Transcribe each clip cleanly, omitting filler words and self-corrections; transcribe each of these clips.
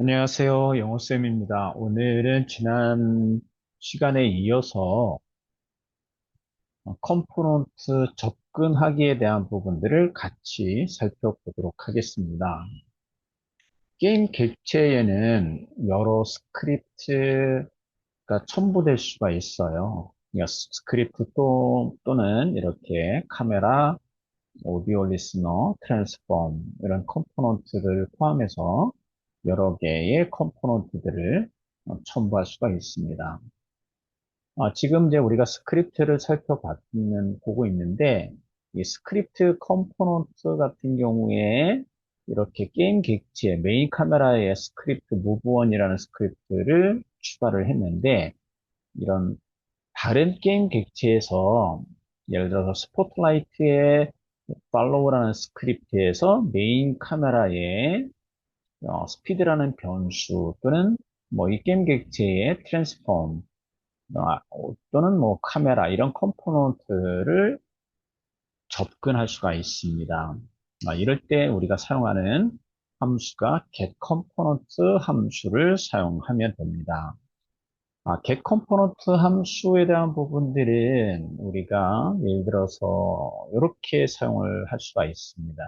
안녕하세요. 영어쌤입니다. 오늘은 지난 시간에 이어서 컴포넌트 접근하기에 대한 부분들을 같이 살펴보도록 하겠습니다. 게임 객체에는 여러 스크립트가 첨부될 수가 있어요. 그러니까 스크립트 또는 이렇게 카메라, 오디오 리스너, 트랜스폼 이런 컴포넌트를 포함해서 여러 개의 컴포넌트들을 첨부할 수가 있습니다. 지금 이제 우리가 스크립트를 보고 있는데, 이 스크립트 컴포넌트 같은 경우에 이렇게 게임 객체, 메인 카메라에 스크립트 무브원이라는 스크립트를 추가를 했는데, 이런 다른 게임 객체에서 예를 들어서 스포트라이트의 팔로우라는 스크립트에서 메인 카메라에 스피드라는 변수 또는 뭐 이 게임 객체의 트랜스폼 또는 뭐 카메라 이런 컴포넌트를 접근할 수가 있습니다. 이럴 때 우리가 사용하는 함수가 getComponent 함수를 사용하면 됩니다. getComponent 함수에 대한 부분들은 우리가 예를 들어서 이렇게 사용을 할 수가 있습니다.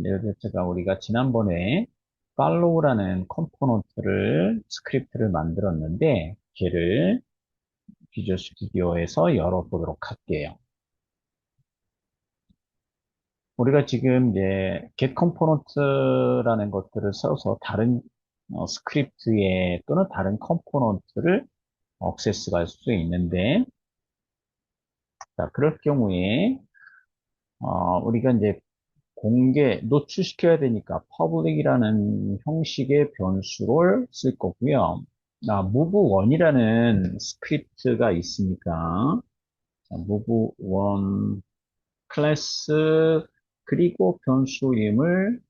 예를 들어 제가 우리가 지난번에 follow라는 컴포넌트를 스크립트를 만들었는데 걔를 비주얼 스튜디오에서 열어보도록 할게요. 우리가 지금 이제 get component라는 것들을 써서 다른 스크립트에 또는 다른 컴포넌트를 액세스가 할 수 있는데, 자, 그럴 경우에 우리가 이제 노출시켜야 되니까 public이라는 형식의 변수를 쓸 거고요. move1이라는 스크립트가 있으니까 자, move1 클래스 그리고 변수 이름을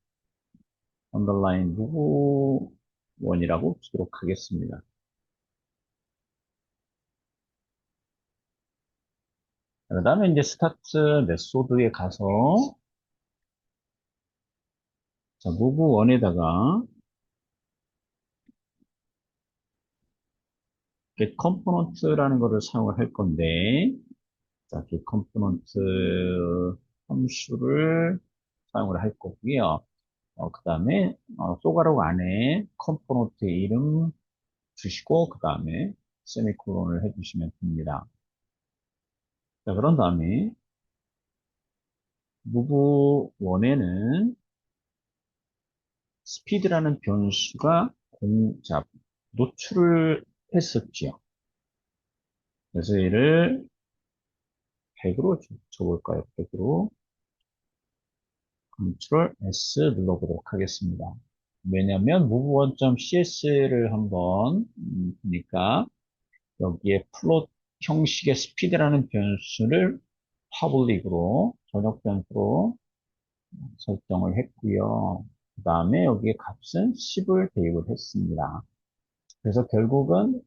underline move1이라고 주도록 하겠습니다. 그 다음에 이제 스타트 메소드에 가서 자, move1에다가 get component라는 거를 사용을 할 건데 자, get component 함수를 사용을 할 거고요. 그 다음에 소가록 안에 컴포넌트 이름 주시고 그 다음에 세미콜론을 해주시면 됩니다. 자, 그런 다음에 move1에는 스피드라는 변수가 노출을 했었지요. 그래서 얘를 100으로 줘볼까요? 100으로 컨트롤 S 눌러보도록 하겠습니다. 왜냐하면 move1.cs를 한번 보니까 여기에 플롯 형식의 스피드라는 변수를 public으로 전역 변수로 설정을 했고요. 그 다음에 여기에 값은 10을 대입을 했습니다. 그래서 결국은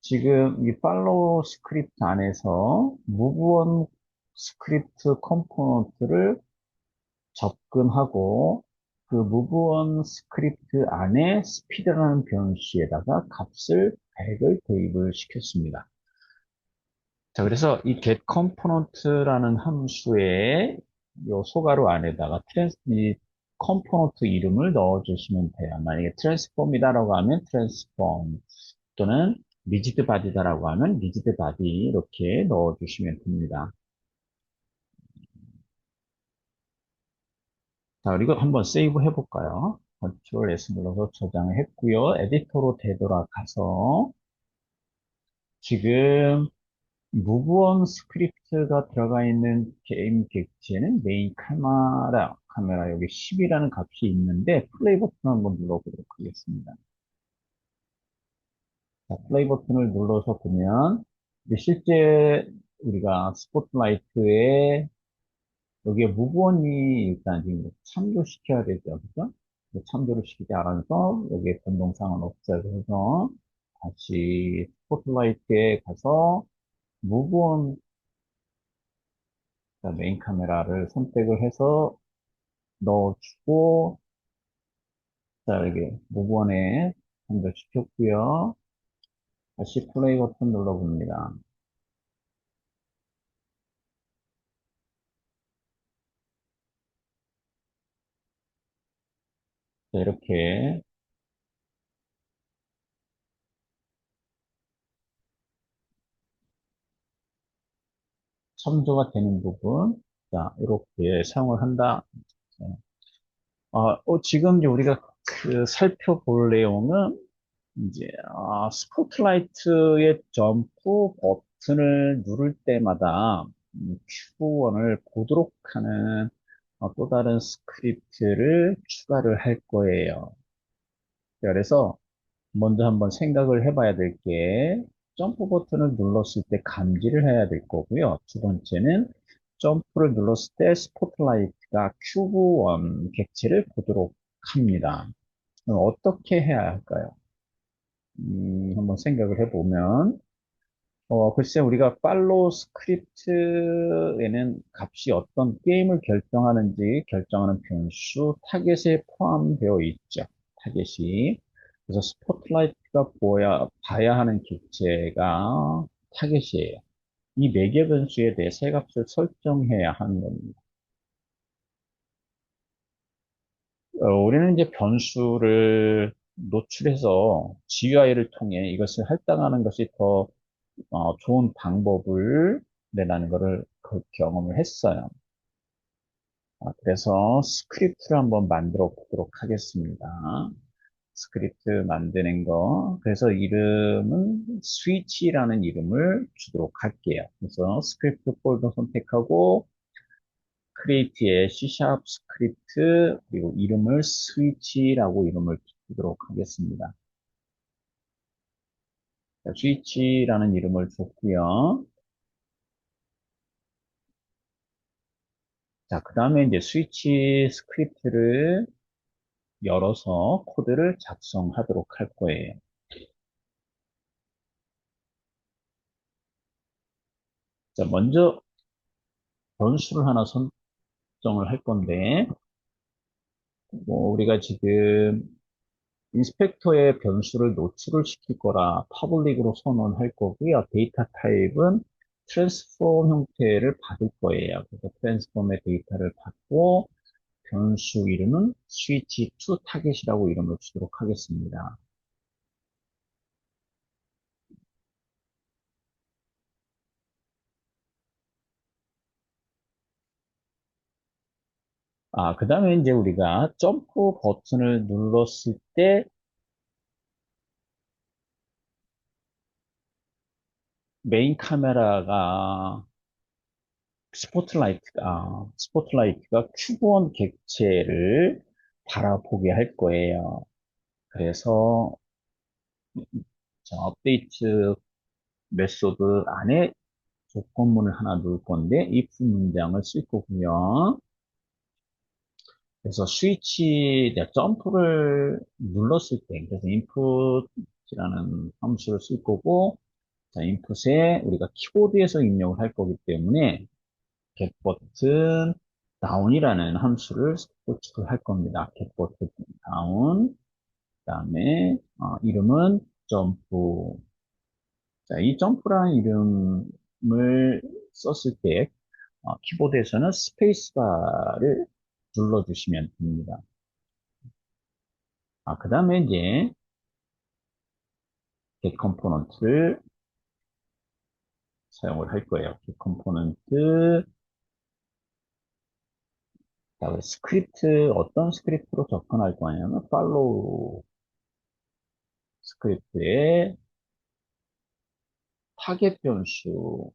지금 이 팔로우 스크립트 안에서 무브원 스크립트 컴포넌트를 접근하고 그 무브원 스크립트 안에 스피드라는 변수에다가 값을 100을 대입을 시켰습니다. 자, 그래서 이 getComponent라는 함수의 요 소가로 안에다가 이 컴포넌트 이름을 넣어주시면 돼요. 만약에 트랜스폼이다라고 하면 트랜스폼 또는 리지드 바디다라고 하면 리지드 바디 이렇게 넣어주시면 됩니다. 자, 그리고 한번 세이브 해볼까요? 컨트롤 S 눌러서 저장을 했고요. 에디터로 되돌아가서 지금 무브원 스크립트가 들어가 있는 게임 객체는 메인 카메라 여기 10이라는 값이 있는데 플레이 버튼 한번 눌러보도록 하겠습니다. 자, 플레이 버튼을 눌러서 보면 이제 실제 우리가 스포트라이트에 여기에 무브원이 일단 지금 참조시켜야 되죠. 그죠? 참조를 시키지 않아서 여기에 변동사항은 없어요. 그래서 다시 스포트라이트에 가서 무브원 메인 카메라를 선택을 해서 넣어주고 자, 여기 모번에 연결시켰고요. 다시 플레이 버튼 눌러봅니다. 자, 이렇게 첨부가 되는 부분, 자, 이렇게 사용을 한다. 자, 지금 이제 우리가 그 살펴볼 내용은 이제 스포트라이트의 점프 버튼을 누를 때마다 큐브원을 보도록 하는 또 다른 스크립트를 추가를 할 거예요. 그래서 먼저 한번 생각을 해봐야 될 게 점프 버튼을 눌렀을 때 감지를 해야 될 거고요. 두 번째는 점프를 눌렀을 때 스포트라이트가 큐브원 객체를 보도록 합니다. 어떻게 해야 할까요? 한번 생각을 해보면 글쎄 우리가 팔로우 스크립트에는 값이 어떤 게임을 결정하는지 결정하는 변수 타겟에 포함되어 있죠. 타겟이. 그래서 스포트라이트가 봐야 하는 객체가 타겟이에요. 이 매개 변수에 대해 새 값을 설정해야 하는 겁니다. 우리는 이제 변수를 노출해서 GUI를 통해 이것을 할당하는 것이 더 좋은 방법을 내라는 것을 경험을 했어요. 그래서 스크립트를 한번 만들어 보도록 하겠습니다. 스크립트 만드는 거. 그래서 이름은 스위치라는 이름을 주도록 할게요. 그래서 스크립트 폴더 선택하고 크리에이트에 C# 스크립트 그리고 이름을 스위치라고 이름을 주도록 하겠습니다. 자, 스위치라는 이름을 줬고요. 자, 그 다음에 이제 스위치 스크립트를 열어서 코드를 작성하도록 할 거예요. 자, 먼저 변수를 하나 선정을 할 건데, 우리가 지금 인스펙터의 변수를 노출을 시킬 거라 퍼블릭으로 선언할 거고요. 데이터 타입은 트랜스폼 형태를 받을 거예요. 그래서 트랜스폼의 데이터를 받고 변수 이름은 switch to target이라고 이름을 주도록 하겠습니다. 그 다음에 이제 우리가 점프 버튼을 눌렀을 때 메인 카메라가 스포트라이트가 큐브원 객체를 바라보게 할 거예요. 그래서 자, 업데이트 메소드 안에 조건문을 하나 넣을 건데 if 문장을 쓸 거고요. 그래서 스위치 점프를 눌렀을 때 그래서 input이라는 함수를 쓸 거고 자, 인풋에 우리가 키보드에서 입력을 할 거기 때문에 get 버튼 down이라는 함수를 호출을 할 겁니다. get 버튼 down 그다음에 이름은 점프. 자, 이 점프라는 이름을 썼을 때 키보드에서는 스페이스바를 눌러주시면 됩니다. 그 다음에 이제 get 컴포넌트를 사용을 할 거예요. get 컴포넌트 자, 스크립트, 어떤 스크립트로 접근할 거냐면, 팔로우 스크립트의 타겟 변수,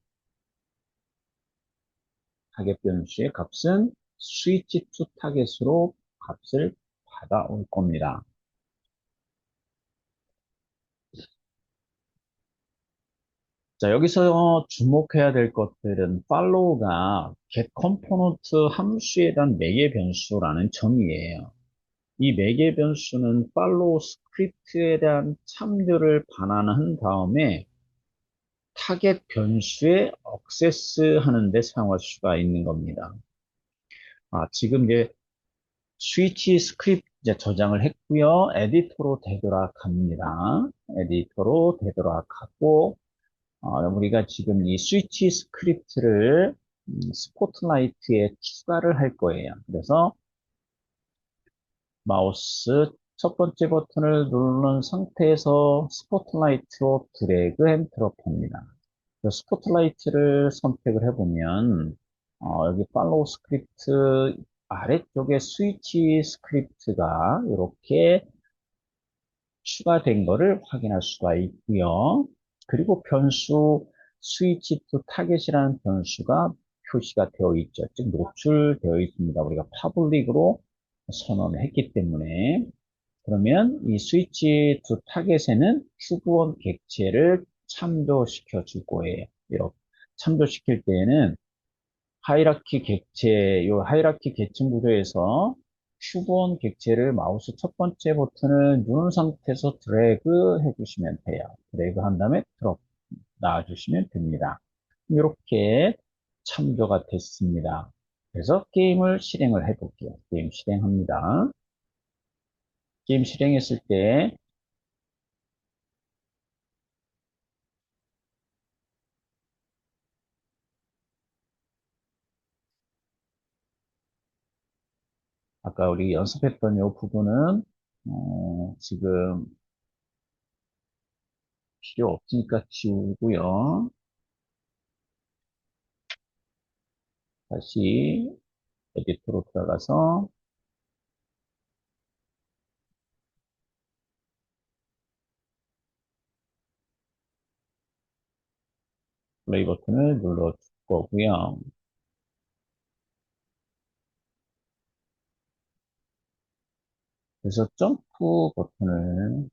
타겟 변수의 값은 스위치 투 타겟으로 값을 받아올 겁니다. 자, 여기서 주목해야 될 것들은 follow가 get component 함수에 대한 매개 변수라는 점이에요. 이 매개 변수는 팔로우 스크립트에 대한 참조를 반환한 다음에 타겟 변수에 억세스 하는데 사용할 수가 있는 겁니다. 지금 이제 스위치 이제 저장을 했고요. 에디터로 되돌아갑니다. 에디터로 되돌아가고 우리가 지금 이 스위치 스크립트를 스포트라이트에 추가를 할 거예요. 그래서 마우스 첫 번째 버튼을 누른 상태에서 스포트라이트로 드래그 앤 드롭합니다. 스포트라이트를 선택을 해보면 여기 팔로우 스크립트 아래쪽에 스위치 스크립트가 이렇게 추가된 거를 확인할 수가 있고요. 그리고 변수 스위치 투 타겟이라는 변수가 표시가 되어 있죠. 즉 노출되어 있습니다. 우리가 파블릭으로 선언을 했기 때문에 그러면 이 스위치 투 타겟에는 큐브원 객체를 참조시켜 줄 거예요. 이렇게 참조시킬 때에는 하이라키 객체, 요 하이라키 계층 구조에서 큐브원 객체를 마우스 첫 번째 버튼을 누른 상태에서 드래그 해주시면 돼요. 드래그 한 다음에 드롭 놔주시면 됩니다. 이렇게 참조가 됐습니다. 그래서 게임을 실행을 해볼게요. 게임 실행합니다. 게임 실행했을 때 아까 우리 연습했던 이 부분은 지금 필요 없으니까 지우고요. 다시 에디터로 들어가서 플레이 버튼을 눌러 줄 거고요. 그래서 점프 버튼을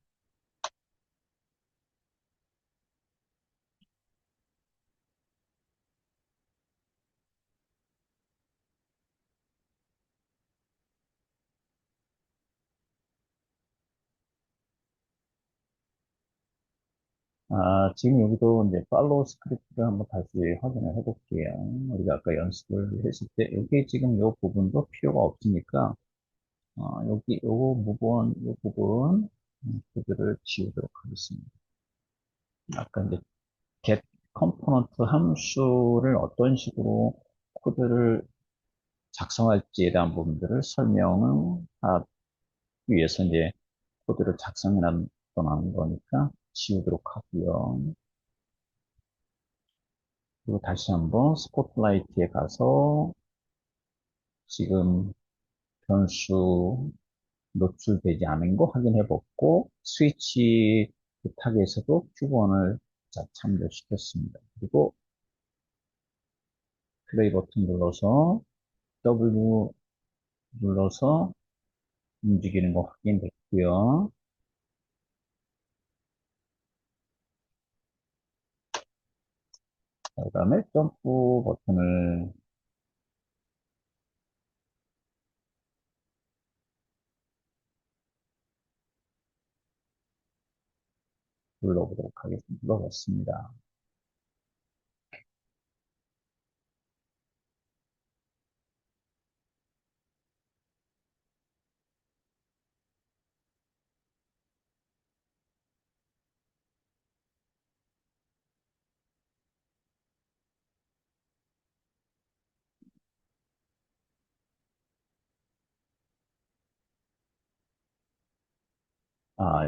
지금 여기도 이제 팔로우 스크립트를 한번 다시 확인을 해볼게요. 우리가 아까 연습을 했을 때 여기 지금 이 부분도 필요가 없으니까 여기 요 부분 요 부분 코드를 지우도록 하겠습니다. 아까 이제 get 컴포넌트 함수를 어떤 식으로 코드를 작성할지에 대한 부분들을 설명을 하기 위해서 이제 코드를 작성해 놨던 거니까 지우도록 하고요. 그리고 다시 한번 스포트라이트에 가서 지금 변수 노출되지 않은 거 확인해 보고 스위치 부탁에서도 큐브원을 참조시켰습니다. 그리고 플레이 버튼 눌러서 W 눌러서 움직이는 거 확인됐고요. 그 다음에 점프 버튼을 눌러보도록 하겠습니다. 눌러봤습니다.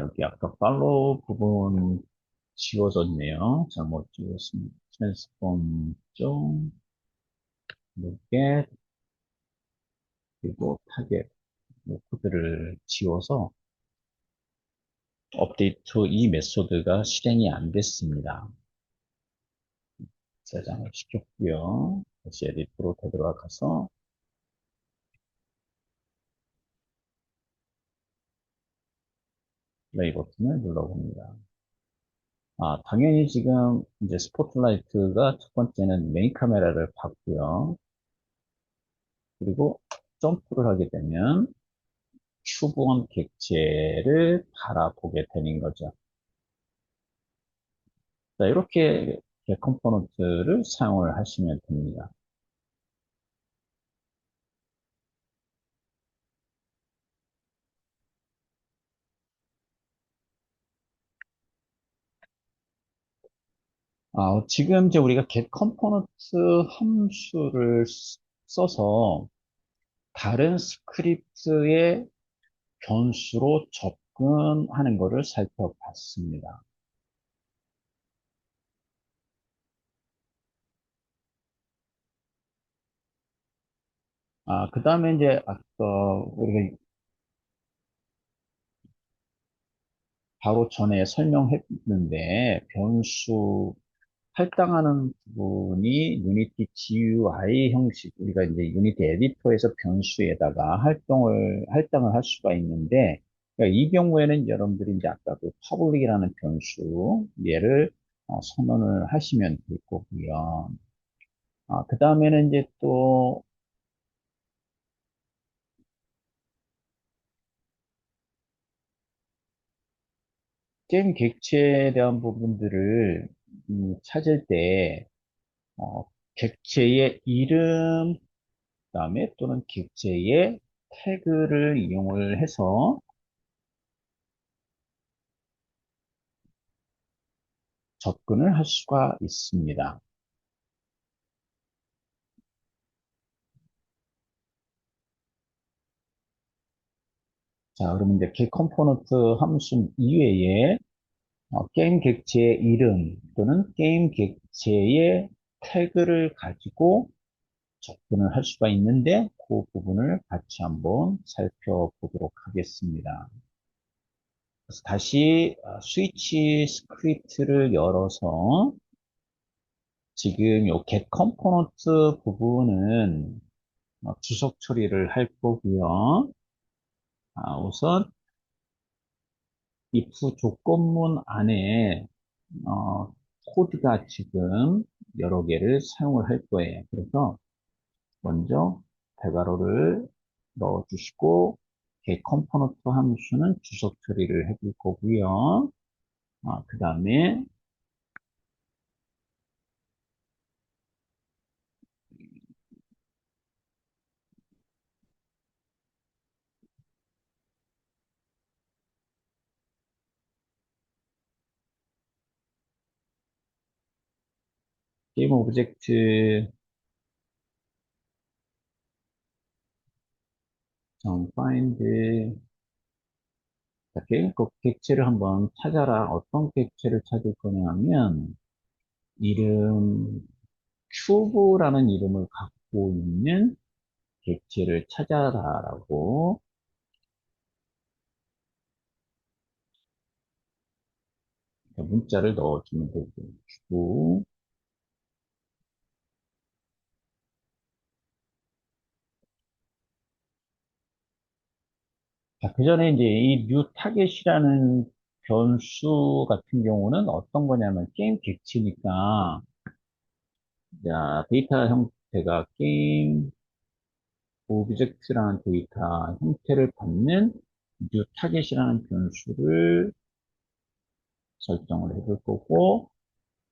여기 아까 팔로우 부분 지워졌네요. 잘못 지웠습니다. 트랜스폼 쪽, 로겟, 그리고 타겟, 이 코드를 지워서 업데이트 이 메소드가 실행이 안 됐습니다. 저장을 시켰고요. 다시 에디터로 되돌아가서 플레이 버튼을 눌러봅니다. 당연히 지금 이제 스포트라이트가 첫 번째는 메인 카메라를 봤고요. 그리고 점프를 하게 되면 큐브원 객체를 바라보게 되는 거죠. 자, 이렇게 컴포넌트를 사용을 하시면 됩니다. 지금 이제 우리가 get component 함수를 써서 다른 스크립트의 변수로 접근하는 것을 살펴봤습니다. 그 다음에 이제 아까 우리가 바로 전에 설명했는데 변수 할당하는 부분이 유니티 GUI 형식, 우리가 이제 유니티 에디터에서 변수에다가 할당을 할 수가 있는데, 그러니까 이 경우에는 여러분들이 이제 아까 그 public이라는 변수, 얘를 선언을 하시면 될 거고요. 그 다음에는 이제 또 게임 객체에 대한 부분들을 찾을 때, 어, 객체의 이름, 그다음에 또는 객체의 태그를 이용을 해서 접근을 할 수가 있습니다. 자, 그러면 이제 객 컴포넌트 함수 이외에 게임 객체의 이름 또는 게임 객체의 태그를 가지고 접근을 할 수가 있는데 그 부분을 같이 한번 살펴보도록 하겠습니다. 그래서 다시 스위치 스크립트를 열어서 지금 요 get component 부분은 주석 처리를 할 거고요. 우선 if 조건문 안에 어, 코드가 지금 여러 개를 사용을 할 거예요. 그래서 먼저 대괄호를 넣어주시고 get component 함수는 주석 처리를 해줄 거고요. 그 다음에 게임 오브젝트 find 게임 객체를 한번 찾아라. 어떤 객체를 찾을 거냐면 이름 큐브라는 이름을 갖고 있는 객체를 찾아라라고 문자를 넣어주면 되고, 자, 그 전에 이제 이 new 타겟이라는 변수 같은 경우는 어떤 거냐면 게임 객체니까, 자, 데이터 형태가 게임 오브젝트라는 데이터 형태를 받는 new 타겟이라는 변수를 설정을 해볼 거고,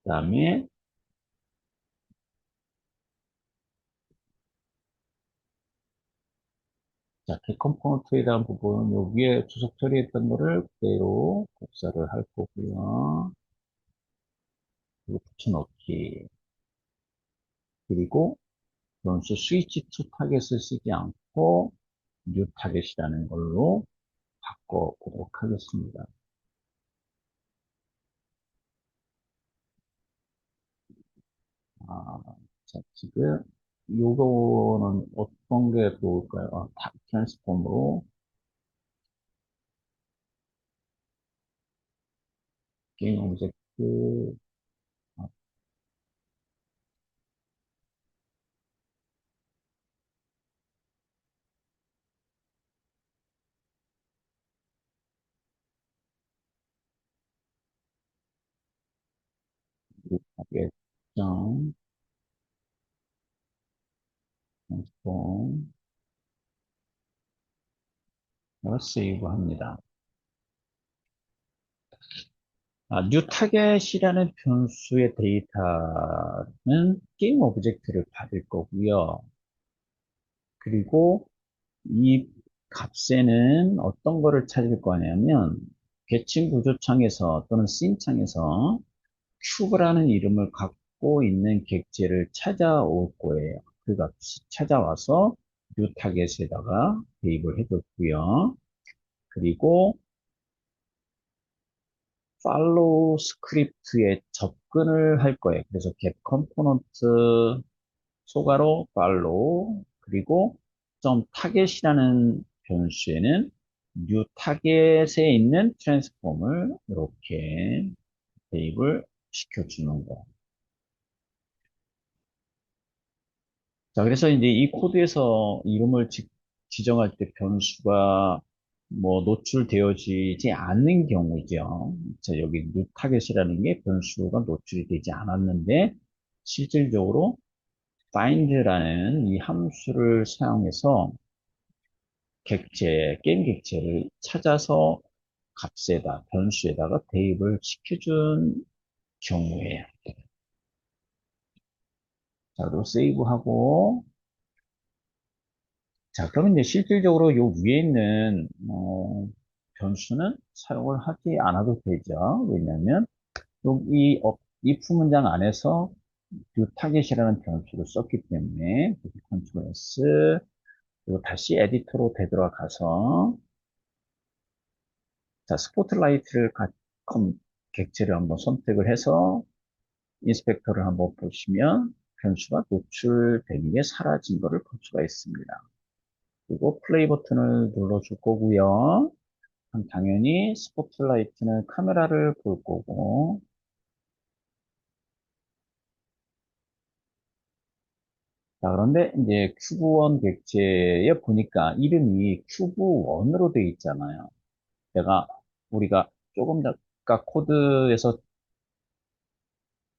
그 다음에 자, 객 컴포넌트에 대한 부분, 여기에 주석 처리했던 거를 그대로 복사를 할 거고요. 그리고 붙여넣기. 그리고 변수 스위치 투 타겟을 쓰지 않고 뉴 타겟이라는 걸로 바꿔보도록 하겠습니다. 아, 자, 지금 요거는 어떤 게 좋을까요? 트랜스폼으로 게임 오브젝트 아, 뉴 타겟 점 트랜스폼 세이브 합니다. 뉴 타겟이라는 변수의 데이터는 게임 오브젝트를 받을 거고요. 그리고 이 값에는 어떤 거를 찾을 거냐면 계층 구조창에서 또는 씬창에서 큐브라는 이름을 갖고 있는 객체를 찾아올 거예요. 그러니까 찾아와서 뉴 타겟에다가 대입을 해줬고요. 그리고 팔로우 스크립트에 접근을 할 거예요. 그래서 get 컴포넌트 소가로 팔로우 그리고 점 타겟이라는 변수에는 뉴 타겟에 있는 트랜스폼을 이렇게 대입을 시켜주는 거. 자, 그래서 이제 이 코드에서 이름을 지정할 때 변수가 뭐 노출되어지지 않는 경우죠. 자, 여기 new 타겟이라는 게 변수가 노출이 되지 않았는데 실질적으로 find라는 이 함수를 사용해서 게임 객체를 찾아서 값에다, 변수에다가 대입을 시켜준 경우에요. 자, 그리고 세이브하고 자, 그러면 이제 실질적으로 요 위에 있는, 변수는 사용을 하지 않아도 되죠. 왜냐하면, 이 if 문장 안에서 그 타겟이라는 변수를 썼기 때문에, 컨트롤 S, 그리고 다시 에디터로 되돌아가서, 자, 스포트라이트를 객체를 한번 선택을 해서, 인스펙터를 한번 보시면, 변수가 노출되는 게 사라진 것을 볼 수가 있습니다. 그리고 플레이 버튼을 눌러줄 거고요. 그럼 당연히 스포트라이트는 카메라를 볼 거고, 자, 그런데 이제 큐브1 객체에 보니까 이름이 큐브1으로 되어 있잖아요. 우리가 조금 더 아까 코드에서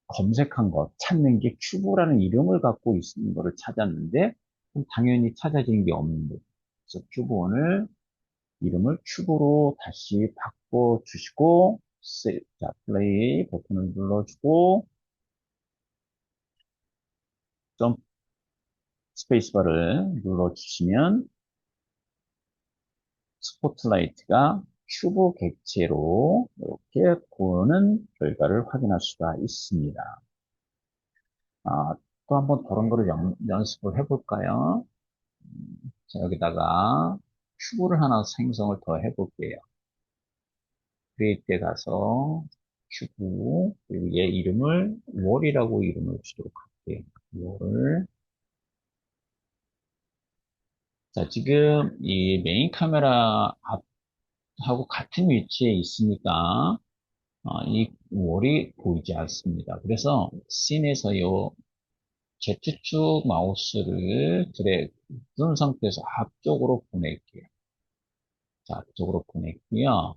검색한 거, 찾는 게 큐브라는 이름을 갖고 있는 거를 찾았는데, 그럼 당연히 찾아진 게 없는 거죠. 그래서 큐브1을 이름을 큐브로 다시 바꿔주시고, 자, 플레이 버튼을 눌러주고, 점프 스페이스바를 눌러주시면 스포트라이트가 큐브 객체로 이렇게 보는 결과를 확인할 수가 있습니다. 아, 또 한번 그런 거를 연습을 해볼까요? 자, 여기다가 큐브를 하나 생성을 더 해볼게요. 크리에이트에 가서 큐브, 그리고 얘 이름을 월이라고 이름을 주도록 할게요. 월. 자, 지금 이 메인 카메라 앞하고 같은 위치에 있으니까 이 월이 보이지 않습니다. 그래서 씬에서 요 Z축 마우스를 드래그 누른 상태에서 앞쪽으로 보낼게요. 자, 앞쪽으로 보냈고요.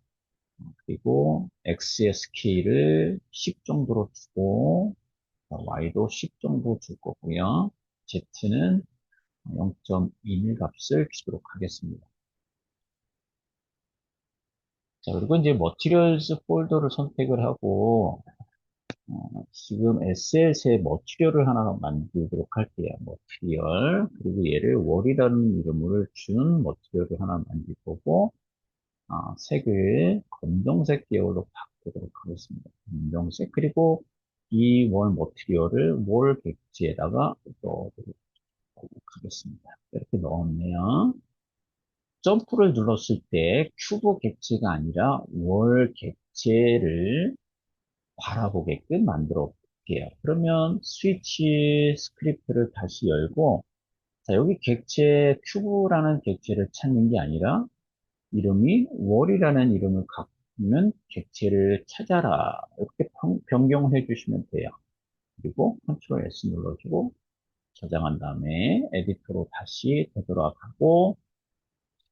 그리고 XS 키를 10 정도로 주고 Y도 10 정도 줄 거고요. Z는 0.21 값을 주도록 하겠습니다. 자, 그리고 이제 머티리얼스 폴더를 선택을 하고 지금 SL의 머티리얼을 하나 만들도록 할게요. 머티리얼. 그리고 얘를 월이라는 이름을 준 머티리얼을 하나 만들 거고, 색을 검정색 계열로 바꾸도록 하겠습니다. 검정색. 그리고 이 월 머티리얼을 월 객지에다가 넣어도록 하겠습니다. 이렇게 넣었네요. 점프를 눌렀을 때 큐브 객지가 아니라 월 객지를 바라보게끔 만들어 볼게요. 그러면 스위치 스크립트를 다시 열고, 자, 여기 객체 큐브라는 객체를 찾는 게 아니라 이름이 월이라는 이름을 갖고 있는 객체를 찾아라. 이렇게 변경을 해주시면 돼요. 그리고 컨트롤 S 눌러주고 저장한 다음에 에디터로 다시 되돌아가고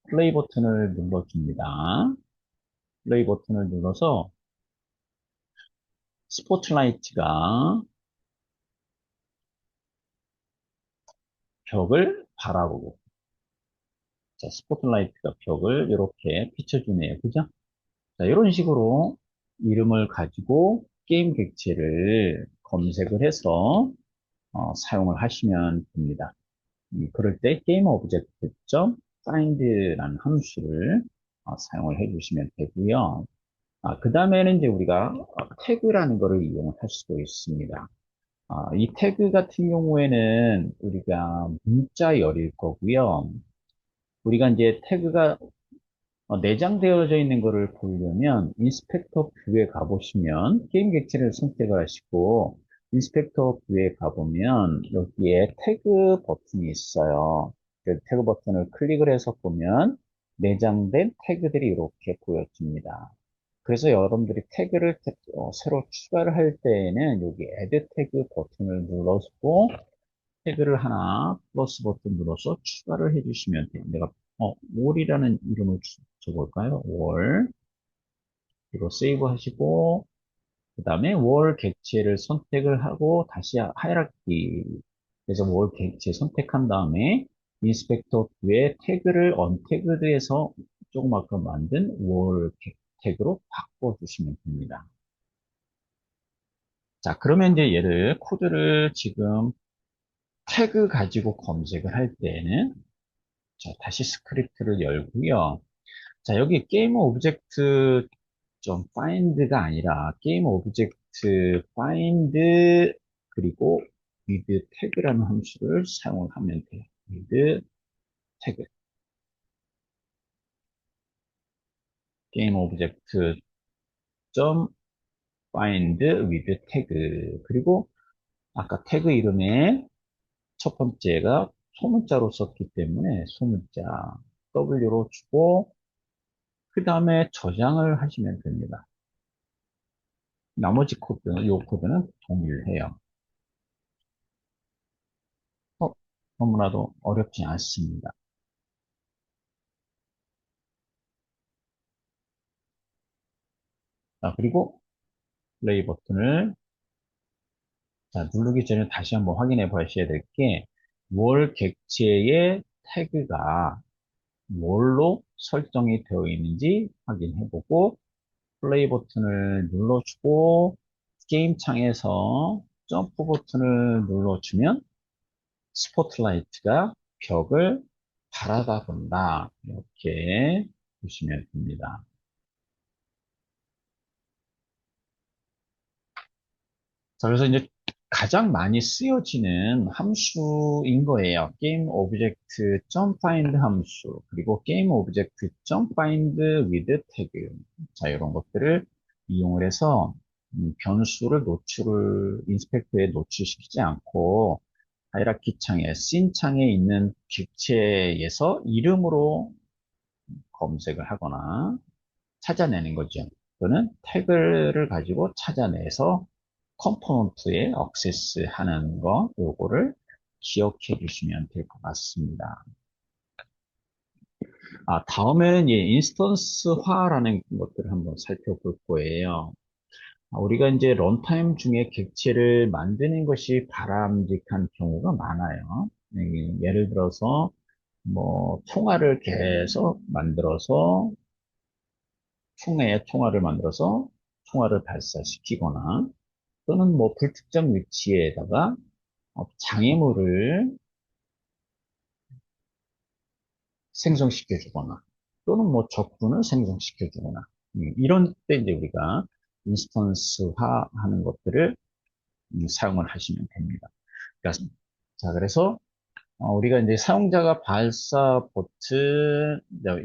플레이 버튼을 눌러줍니다. 플레이 버튼을 눌러서 스포트라이트가 벽을 바라보고 자, 스포트라이트가 벽을 이렇게 비춰주네요. 그죠? 자, 이런 식으로 이름을 가지고 게임 객체를 검색을 해서 사용을 하시면 됩니다. 그럴 때 게임 오브젝트 점 find라는 함수를 사용을 해주시면 되고요. 그 다음에는 이제 우리가 태그라는 거를 이용할 수도 있습니다. 이 태그 같은 경우에는 우리가 문자열일 거고요. 우리가 이제 태그가 내장되어져 있는 거를 보려면 인스펙터 뷰에 가보시면 게임 객체를 선택을 하시고 인스펙터 뷰에 가보면 여기에 태그 버튼이 있어요. 그 태그 버튼을 클릭을 해서 보면 내장된 태그들이 이렇게 보여집니다. 그래서 여러분들이 태그를 새로 추가를 할 때에는 여기 add 태그 버튼을 눌러주고 태그를 하나 플러스 버튼 눌러서 추가를 해주시면 돼요. 내가 wall이라는 이름을 줘볼까요? wall 이거 세이브 하시고 그 다음에 wall 객체를 선택을 하고 다시 하이라키 그래서 wall 객체 선택한 다음에 인스펙터 뷰에 태그를 언태그드에서 조그맣게 만든 wall 태그로 바꿔주시면 됩니다. 자, 그러면 이제 얘를 코드를 지금 태그 가지고 검색을 할 때는 자, 다시 스크립트를 열고요. 자, 여기 게임 오브젝트 좀 find가 아니라 게임 오브젝트 find 그리고 with tag라는 함수를 사용을 하면 돼요. with tag 게임 오브젝트 점 find with tag 그리고 아까 태그 이름에 첫 번째가 소문자로 썼기 때문에 소문자 W로 주고 그 다음에 저장을 하시면 됩니다. 나머지 코드는, 이 코드는 동일해요. 어, 너무나도 어렵지 않습니다. 자, 그리고 플레이 버튼을 자, 누르기 전에 다시 한번 확인해 보셔야 될 게, 월 객체의 태그가 뭘로 설정이 되어 있는지 확인해 보고, 플레이 버튼을 눌러주고, 게임 창에서 점프 버튼을 눌러주면, 스포트라이트가 벽을 바라다 본다. 이렇게 보시면 됩니다. 자, 그래서 이제 가장 많이 쓰여지는 함수인 거예요. 게임 오브젝트 find 함수, 그리고 게임 오브젝트 find with tag. 자, 이런 것들을 이용을 해서 변수를 인스펙터에 노출시키지 않고 하이라키 창에, 씬 창에 있는 객체에서 이름으로 검색을 하거나 찾아내는 거죠. 또는 태그를 가지고 찾아내서 컴포넌트에 액세스 하는 거, 요거를 기억해 주시면 될 것 같습니다. 다음에는 인스턴스화라는 것들을 한번 살펴볼 거예요. 우리가 이제 런타임 중에 객체를 만드는 것이 바람직한 경우가 많아요. 예를 들어서 뭐 총알을 계속 만들어서 총에 총알을 만들어서 총알을 발사시키거나 또는 뭐 불특정 위치에다가 장애물을 생성시켜 주거나 또는 뭐 적군을 생성시켜 주거나 이런 때 이제 우리가 인스턴스화 하는 것들을 사용을 하시면 됩니다. 그러니까, 자, 그래서 우리가 이제 사용자가 발사 버튼,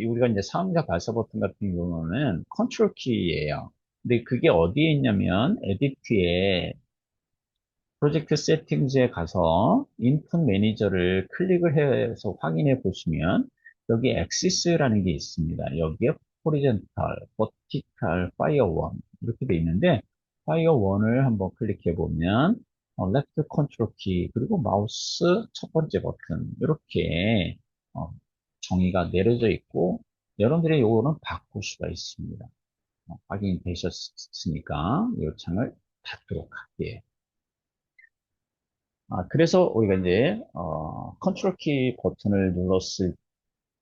우리가 이제 사용자 발사 버튼 같은 경우는 컨트롤 키예요. 근데 그게 어디에 있냐면 에디트에 프로젝트 세팅즈에 가서 인풋 매니저를 클릭을 해서 확인해 보시면 여기 엑시스라는 게 있습니다. 여기에 호리젠탈, 버티칼, 파이어 원 이렇게 돼 있는데 파이어 원을 한번 클릭해 보면 레프트 컨트롤 키 그리고 마우스 첫 번째 버튼 이렇게 어, 정의가 내려져 있고 여러분들이 요거는 바꿀 수가 있습니다. 확인되셨으니까 이 창을 닫도록 할게요. 그래서 우리가 이제, 컨트롤 키 버튼을 눌렀을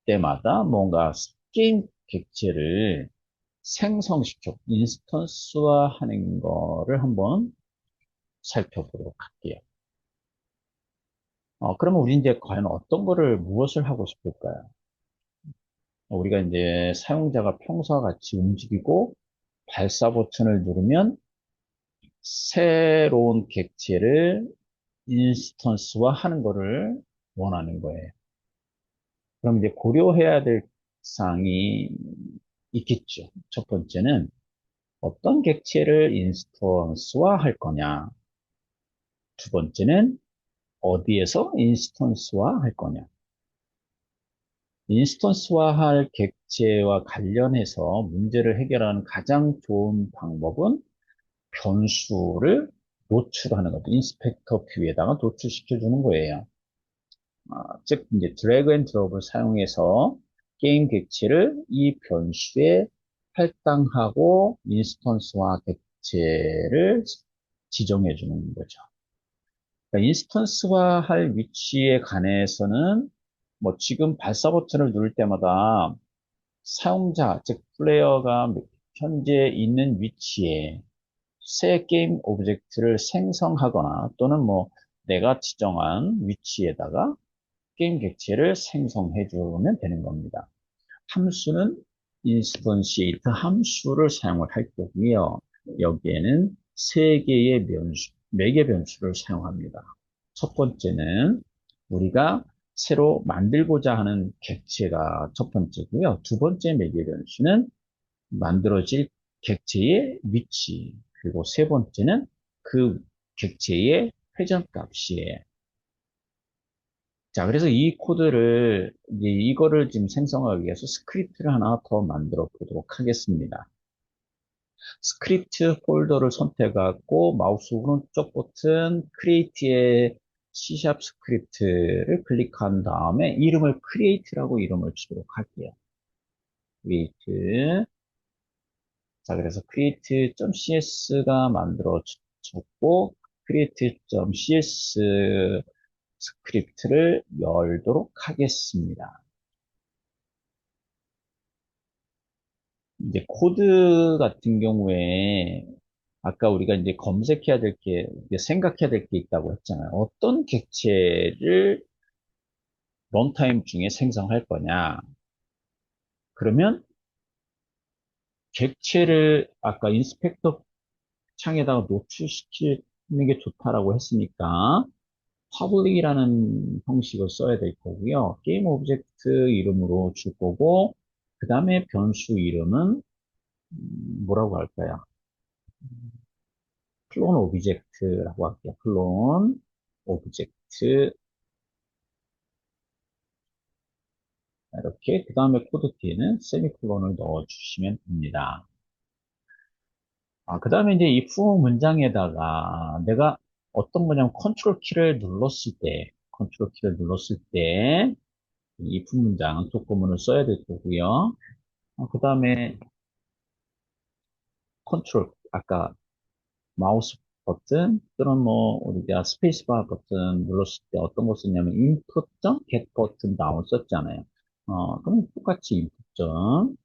때마다 뭔가 게임 객체를 생성시켜, 인스턴스화 하는 거를 한번 살펴보도록 할게요. 그러면 우리 이제 과연 어떤 거를, 무엇을 하고 싶을까요? 우리가 이제 사용자가 평소와 같이 움직이고 발사 버튼을 누르면 새로운 객체를 인스턴스화 하는 거를 원하는 거예요. 그럼 이제 고려해야 될 사항이 있겠죠. 첫 번째는 어떤 객체를 인스턴스화 할 거냐. 두 번째는 어디에서 인스턴스화 할 거냐. 인스턴스화 할 객체와 관련해서 문제를 해결하는 가장 좋은 방법은 변수를 노출하는 것도 인스펙터 뷰에다가 노출시켜 주는 거예요. 즉 이제 드래그 앤 드롭을 사용해서 게임 객체를 이 변수에 할당하고 인스턴스화 객체를 지정해 주는 거죠. 그러니까 인스턴스화 할 위치에 관해서는 뭐 지금 발사 버튼을 누를 때마다 사용자, 즉 플레이어가 현재 있는 위치에 새 게임 오브젝트를 생성하거나 또는 뭐 내가 지정한 위치에다가 게임 객체를 생성해 주면 되는 겁니다. 함수는 인스턴시에이트 함수를 사용을 할 거고요. 여기에는 세 개의 변수, 네 개 변수를 사용합니다. 첫 번째는 우리가 새로 만들고자 하는 객체가 첫 번째고요. 두 번째 매개 변수는 만들어질 객체의 위치, 그리고 세 번째는 그 객체의 회전값이에요. 자, 그래서 이 코드를, 이제 이거를 지금 생성하기 위해서 스크립트를 하나 더 만들어 보도록 하겠습니다. 스크립트 폴더를 선택하고 마우스 오른쪽 버튼 크리에이트의 C# 스크립트를 클릭한 다음에 이름을 크리에이트라고 이름을 주도록 할게요. create. 자, 그래서 create.cs가 만들어졌고 create.cs 스크립트를 열도록 하겠습니다. 이제 코드 같은 경우에 아까 우리가 이제 검색해야 될 게, 생각해야 될 게 있다고 했잖아요. 어떤 객체를 런타임 중에 생성할 거냐. 그러면 객체를 아까 인스펙터 창에다가 노출시키는 게 좋다라고 했으니까 public이라는 형식을 써야 될 거고요. 게임 오브젝트 이름으로 줄 거고 그 다음에 변수 이름은 뭐라고 할까요? 클론 오브젝트라고 할게요. 클론 오브젝트 이렇게 그 다음에 코드 뒤에는 세미콜론을 넣어주시면 됩니다. 그 다음에 이제 if 문장에다가 내가 어떤 거냐면 컨트롤 키를 눌렀을 때 if 문장 조건문을 써야 될 거고요. 그 다음에 컨트롤 아까 마우스 버튼 또는 뭐 우리가 스페이스바 버튼 눌렀을 때 어떤 거 쓰냐면 input.get 버튼 다운 썼잖아요. 그럼 똑같이 input.get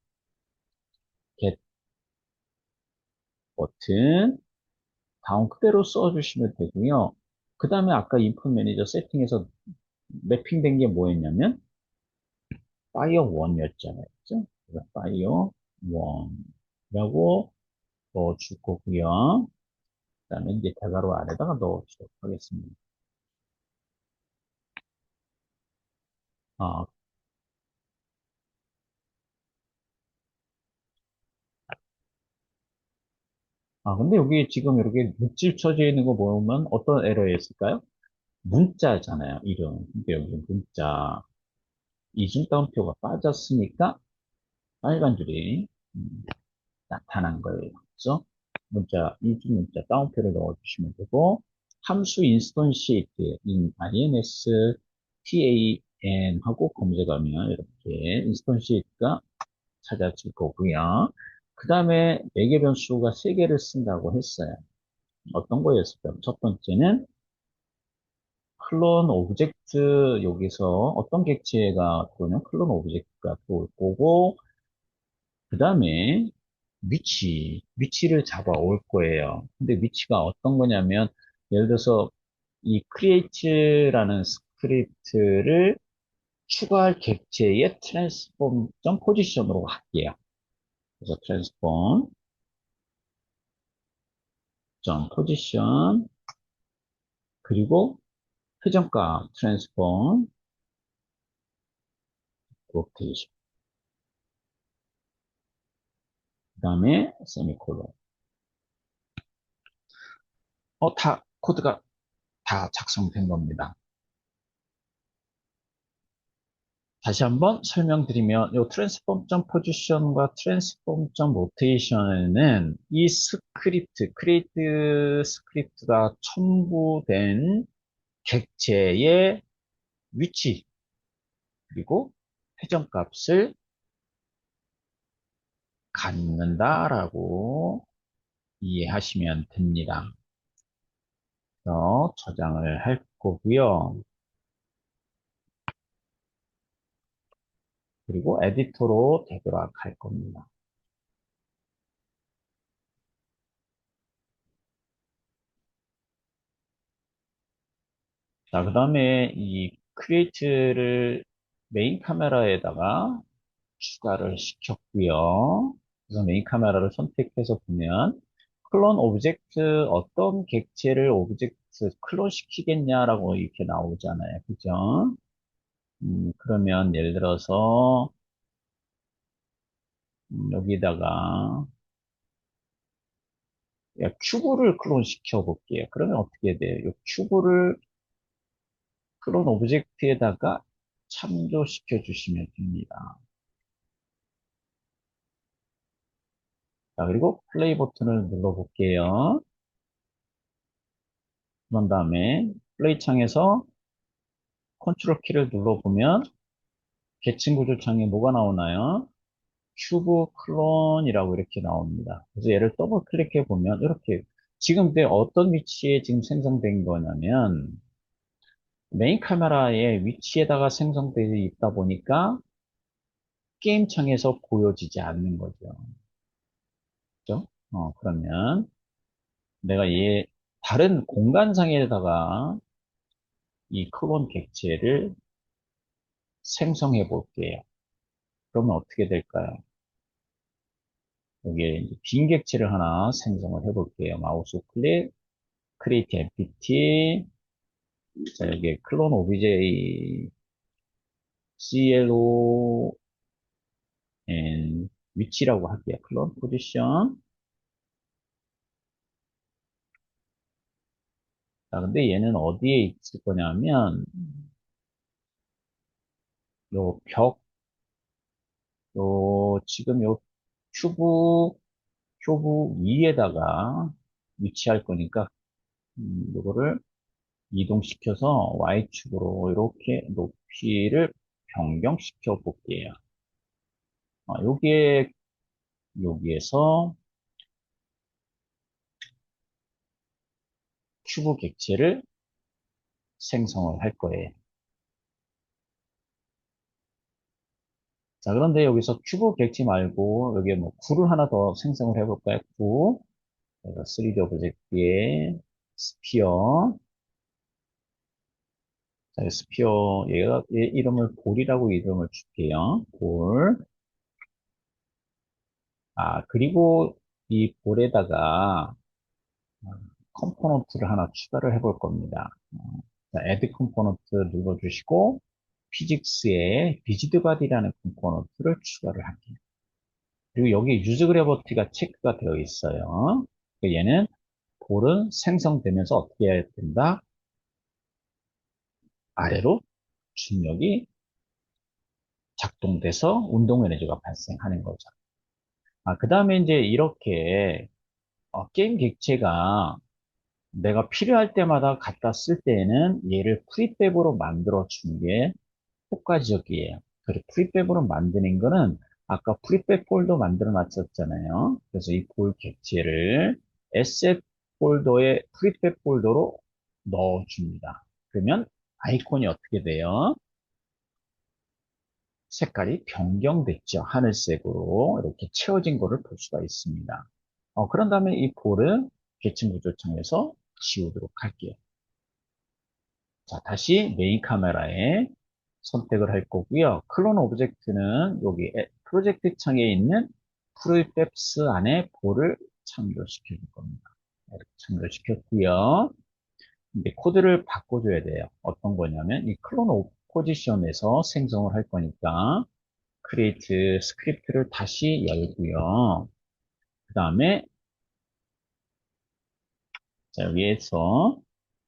버튼 다운 그대로 써주시면 되고요. 그 다음에 아까 인풋 매니저 세팅에서 매핑된 게 뭐였냐면 fire 1이었잖아요. 그죠? 그래서 fire 1이라고 넣어줄 거고요. 그 다음에 이제 대괄호 아래다가 넣어주도록 하겠습니다. 아, 근데 여기 지금 이렇게 묵질 쳐져 있는 거 보면 어떤 에러였을까요? 문자잖아요, 이름. 근데 여기 문자, 이중따옴표가 빠졌으니까 빨간 줄이 나타난 거예요. 그죠? 문자, 이중 문자, 따옴표를 넣어주시면 되고, 함수 인스턴시에이트, ins, tan 하고 검색하면 이렇게 인스턴시에이트가 찾아질 거고요. 그 다음에 매개 변수가 3개를 쓴다고 했어요. 어떤 거였을까요? 첫 번째는 클론 오브젝트 여기서 어떤 객체가 들어오냐면 클론 오브젝트가 들어올 거고 그 다음에 위치를 잡아올 거예요. 근데 위치가 어떤 거냐면 예를 들어서 이 create라는 스크립트를 추가할 객체의 transform 포지션으로 할게요. 그래서 transform 점 포지션 그리고 회전값 트랜스폼 로테이션 그 다음에 세미콜론 다 코드가 다 작성된 겁니다. 다시 한번 설명드리면 이 트랜스폼.포지션과 트랜스폼.로테이션은 이 스크립트, 크리에이트 스크립트가 첨부된 객체의 위치 그리고 회전값을 갖는다라고 이해하시면 됩니다. 그래서 저장을 할 거고요. 그리고 에디터로 되도록 할 겁니다. 자, 그 다음에 이 크리에이트를 메인 카메라에다가 추가를 시켰고요. 그래서 메인 카메라를 선택해서 보면 클론 오브젝트 어떤 객체를 오브젝트 클론 시키겠냐라고 이렇게 나오잖아요. 그죠? 그러면 예를 들어서 여기다가 큐브를 클론 시켜 볼게요. 그러면 어떻게 돼요? 이 큐브를 클론 오브젝트에다가 참조시켜 주시면 됩니다. 자, 그리고 플레이 버튼을 눌러 볼게요. 그런 다음에 플레이 창에서 컨트롤 키를 눌러보면 계층 구조 창에 뭐가 나오나요? 큐브 클론이라고 이렇게 나옵니다. 그래서 얘를 더블 클릭해 보면 이렇게 지금 내 어떤 위치에 지금 생성된 거냐면 메인 카메라의 위치에다가 생성되어 있다 보니까 게임 창에서 보여지지 않는 거죠. 그죠? 그러면 내가 얘 다른 공간상에다가 이 클론 객체를 생성해 볼게요. 그러면 어떻게 될까요? 여기에 이제 빈 객체를 하나 생성을 해 볼게요. 마우스 클릭, create empty. 자, 여기에 클론 obj clone 위치라고 할게요. 클론 포지션. 자, 근데 얘는 어디에 있을 거냐면, 요 벽, 지금 요 큐브, 큐브 위에다가 위치할 거니까, 요거를 이동시켜서 Y축으로 이렇게 높이를 변경시켜 볼게요. 여기에서 큐브 객체를 생성을 할 거예요. 자, 그런데 여기서 큐브 객체 말고 여기에 뭐 구를 하나 더 생성을 해볼까요? 구. 그래서 3D 오브젝트에 스피어. 자, 스피어 얘 이름을 볼이라고 이름을 줄게요. 볼. 그리고 이 볼에다가 컴포넌트를 하나 추가를 해볼 겁니다. 자, add 컴포넌트 눌러주시고 피직스에 리지드 바디라는 컴포넌트를 추가를 할게요. 그리고 여기 유즈 그래버티가 체크가 되어 있어요. 얘는 볼은 생성되면서 어떻게 해야 된다? 아래로 중력이 작동돼서 운동 에너지가 발생하는 거죠. 그 다음에 이제 이렇게 게임 객체가 내가 필요할 때마다 갖다 쓸 때에는 얘를 프리백으로 만들어 주는 게 효과적이에요. 그리고 프리백으로 만드는 거는 아까 프리백 폴더 만들어 놨었잖아요. 그래서 이 볼 객체를 에셋 폴더에 프리백 폴더로 넣어줍니다. 그러면 아이콘이 어떻게 돼요? 색깔이 변경됐죠. 하늘색으로 이렇게 채워진 거를 볼 수가 있습니다. 그런 다음에 이 볼을 계층 구조창에서 지우도록 할게요. 자, 다시 메인 카메라에 선택을 할 거고요. 클론 오브젝트는 여기 프로젝트 창에 있는 프로젝트 안에 볼을 참조시켜 줄 겁니다. 이렇게 참조시켰고요. 근데 코드를 바꿔줘야 돼요. 어떤 거냐면 이 클론 오브 포지션에서 생성을 할 거니까 create 스크립트를 다시 열고요. 그 다음에 자, 위에서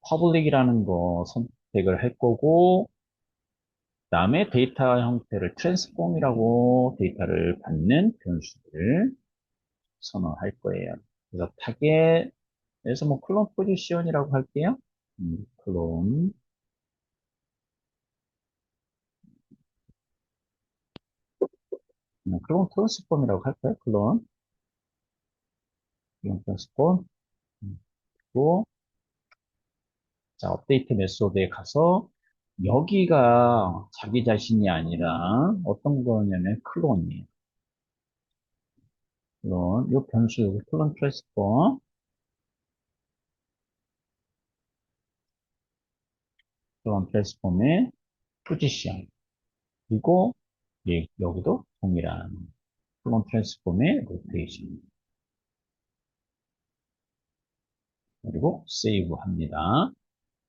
public이라는 거 선택을 할 거고 그 다음에 데이터 형태를 transform이라고 데이터를 받는 변수를 선언할 거예요. 그래서 타겟에서 뭐 클론 포지션이라고 할게요. 클론 클론 트랜스폼이라고 할까요? 클론 트랜스폼 그리고 자 업데이트 메소드에 가서 여기가 자기 자신이 아니라 어떤 거냐면 클론이에요. 클론 이 변수 여기 클론 트랜스폼 클론 트랜스폼의 포지션 그리고 여기도 동일한 클론 트랜스폼의 로테이션 그리고 세이브 합니다.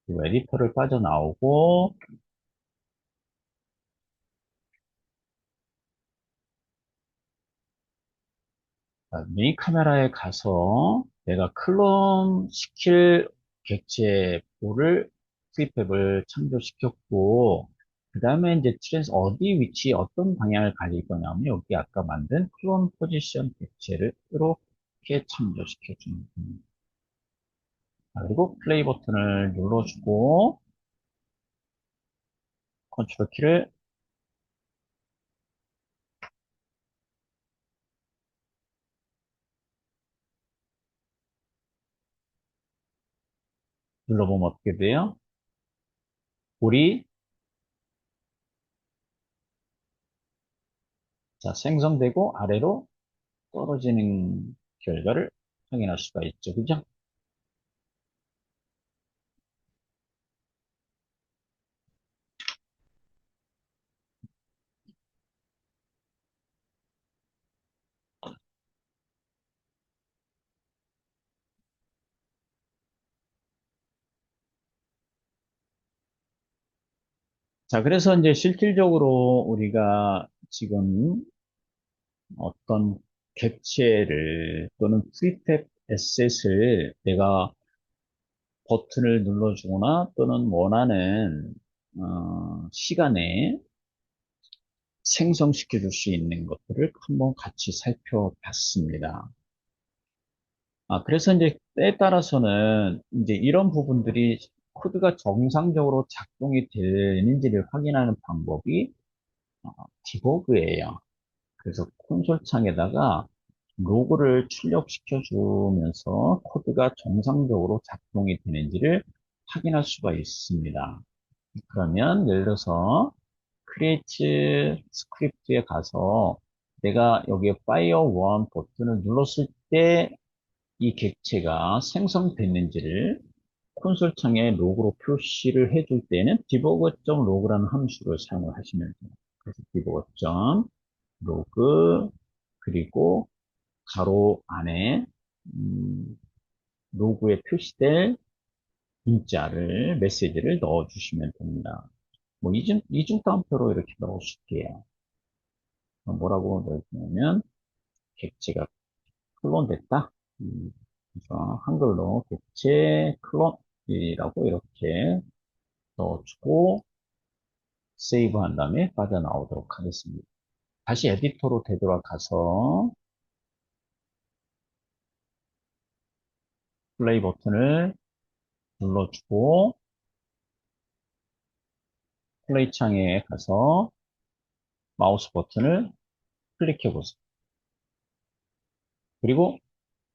그리고 에디터를 빠져나오고 메인 카메라에 가서 내가 클론 시킬 객체를 프리팹을 창조시켰고 그 다음에 이제 트랜스 어디 위치 어떤 방향을 가질 거냐면 여기 아까 만든 클론 포지션 객체를 이렇게 창조시켜 주는 겁니다. 그리고 플레이 버튼을 눌러주고 컨트롤 키를 눌러보면 어떻게 돼요? 볼이 자, 생성되고 아래로 떨어지는 결과를 확인할 수가 있죠. 그죠? 자, 그래서 이제 실질적으로 우리가 지금 어떤 객체를 또는 프리팹 에셋을 내가 버튼을 눌러주거나 또는 원하는 시간에 생성시켜 줄 수 있는 것들을 한번 같이 살펴봤습니다. 그래서 이제 때에 따라서는 이제 이런 부분들이 코드가 정상적으로 작동이 되는지를 확인하는 방법이 디버그예요. 그래서 콘솔 창에다가 로그를 출력시켜 주면서 코드가 정상적으로 작동이 되는지를 확인할 수가 있습니다. 그러면 예를 들어서 create 스크립트에 가서 내가 여기에 fire 1 버튼을 눌렀을 때 이 객체가 생성됐는지를 콘솔 창에 로그로 표시를 해줄 때는 debug.log라는 함수를 사용을 하시면 돼요. 그래서 debug.log 그리고 가로 안에 로그에 표시될 문자를 메시지를 넣어주시면 됩니다. 뭐 이중따옴표로 이렇게 넣으실게요. 뭐라고 넣으냐면 객체가 클론됐다. 그래서 한글로 객체 클론이라고 이렇게 넣어주고 세이브한 다음에 빠져나오도록 하겠습니다. 다시 에디터로 되돌아가서 플레이 버튼을 눌러주고 플레이 창에 가서 마우스 버튼을 클릭해 보세요. 그리고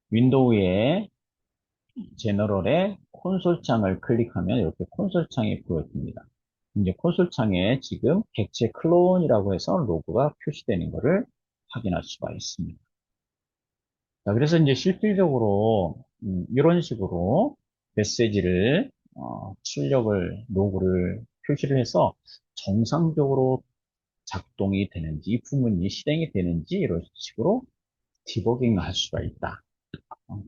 윈도우의 제너럴에 콘솔 창을 클릭하면 이렇게 콘솔 창이 보여집니다. 이제 콘솔 창에 지금 객체 클론이라고 해서 로고가 표시되는 것을 확인할 수가 있습니다. 자, 그래서 이제 실질적으로 이런 식으로 메시지를 출력을 로그를 표시를 해서 정상적으로 작동이 되는지 이 부분이 실행이 되는지 이런 식으로 디버깅을 할 수가 있다.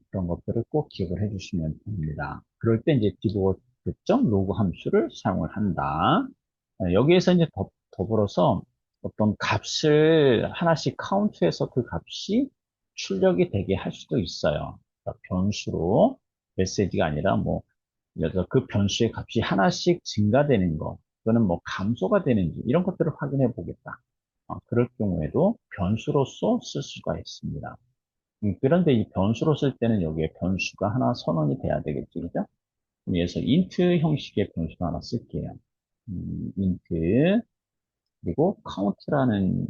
그런 것들을 꼭 기억을 해주시면 됩니다. 그럴 때 이제 디보트.로그 함수를 사용을 한다. 여기에서 이제 더불어서 어떤 값을 하나씩 카운트해서 그 값이 출력이 되게 할 수도 있어요. 그러니까 변수로 메시지가 아니라 뭐 그래서 그 변수의 값이 하나씩 증가되는 거 또는 뭐 감소가 되는지 이런 것들을 확인해 보겠다. 그럴 경우에도 변수로서 쓸 수가 있습니다. 그런데 이 변수로 쓸 때는 여기에 변수가 하나 선언이 돼야 되겠죠, 그죠? 그래서 int 형식의 변수를 하나 쓸게요. int 그리고 count라는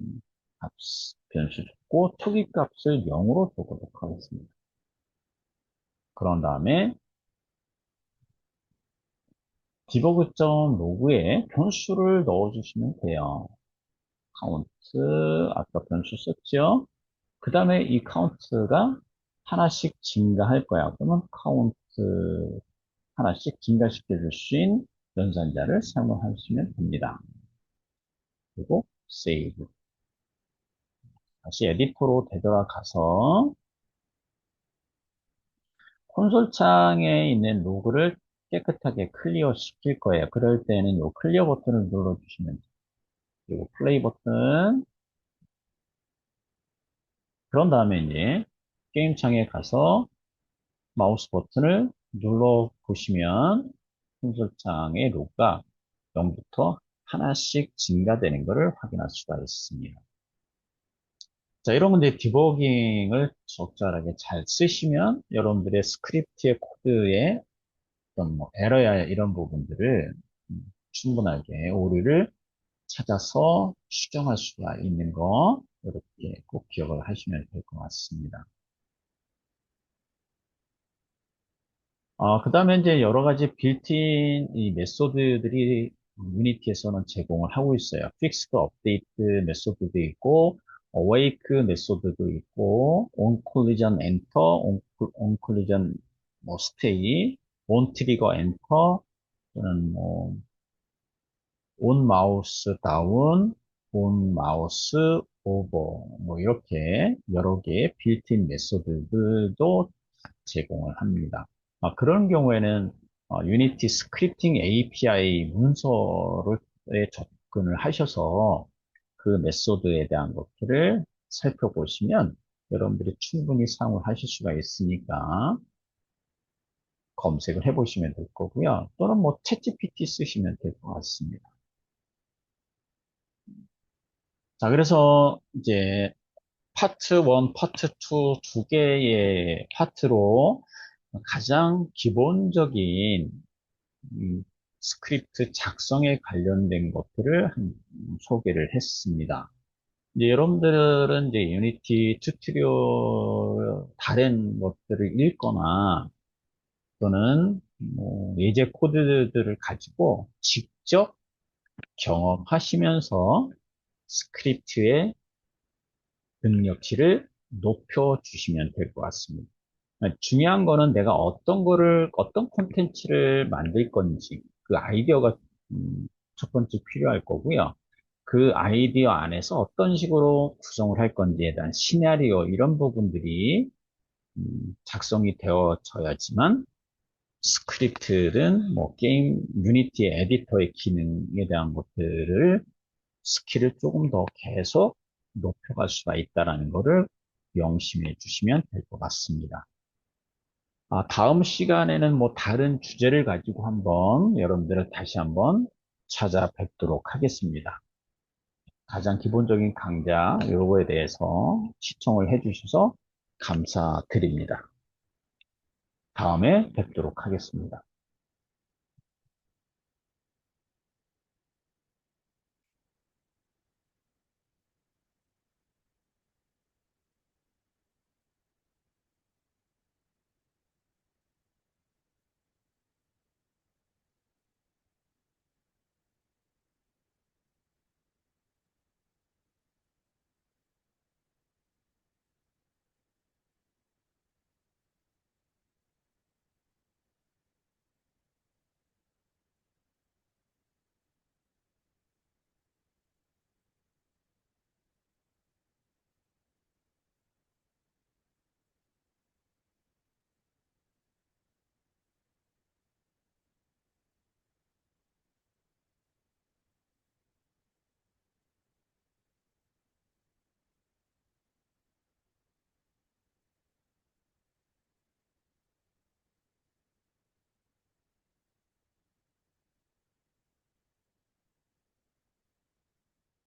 변수 줬고 토기 값을 0으로 줘보도록 하겠습니다. 그런 다음에 디버그.로그에 변수를 넣어주시면 돼요. count 아까 변수 썼죠? 그 다음에 이 카운트가 하나씩 증가할 거야. 그러면 카운트 하나씩 증가시켜 줄 수 있는 연산자를 사용하시면 됩니다. 그리고 세이브. 다시 에디터로 되돌아가서 콘솔 창에 있는 로그를 깨끗하게 클리어 시킬 거예요. 그럴 때는 이 클리어 버튼을 눌러주시면 돼요. 그리고 플레이 버튼. 그런 다음에 이제 게임 창에 가서 마우스 버튼을 눌러 보시면 콘솔 창의 로그가 0부터 하나씩 증가되는 것을 확인할 수가 있습니다. 자, 이런 건데 디버깅을 적절하게 잘 쓰시면 여러분들의 스크립트의 코드에 어떤 뭐 에러야 이런 부분들을 충분하게 오류를 찾아서 수정할 수가 있는 거 이렇게 꼭 기억을 하시면 될 것 같습니다. 그 다음에 이제 여러 가지 빌트인 이 메소드들이 유니티에서는 제공을 하고 있어요. 픽스드 업데이트 메소드도 있고, 어웨이크 메소드도 있고, 온 콜리전 엔터, 온 콜리전 뭐 스테이, 온 트리거 엔터, 또는 뭐, 온 마우스 다운, 온 마우스 오버, 뭐 이렇게 여러 개의 빌트인 메소드들도 제공을 합니다. 그런 경우에는 유니티 스크립팅 API 문서를 접근을 하셔서 그 메소드에 대한 것들을 살펴보시면 여러분들이 충분히 사용을 하실 수가 있으니까 검색을 해보시면 될 거고요. 또는 뭐 챗GPT 쓰시면 될 것 같습니다. 자, 그래서 이제 파트 1, 파트 2 두 개의 파트로 가장 기본적인 스크립트 작성에 관련된 것들을 소개를 했습니다. 이제 여러분들은 이제 유니티 튜토리얼 다른 것들을 읽거나 또는 뭐 예제 코드들을 가지고 직접 경험하시면서 스크립트의 능력치를 높여주시면 될 것 같습니다. 중요한 거는 내가 어떤 콘텐츠를 만들 건지, 그 아이디어가, 첫 번째 필요할 거고요. 그 아이디어 안에서 어떤 식으로 구성을 할 건지에 대한 시나리오, 이런 부분들이, 작성이 되어져야지만, 스크립트는 뭐 게임, 유니티의 에디터의 기능에 대한 것들을 스킬을 조금 더 계속 높여갈 수가 있다는 것을 명심해 주시면 될 것 같습니다. 다음 시간에는 뭐 다른 주제를 가지고 한번 여러분들을 다시 한번 찾아뵙도록 하겠습니다. 가장 기본적인 강좌 요거에 대해서 시청을 해주셔서 감사드립니다. 다음에 뵙도록 하겠습니다.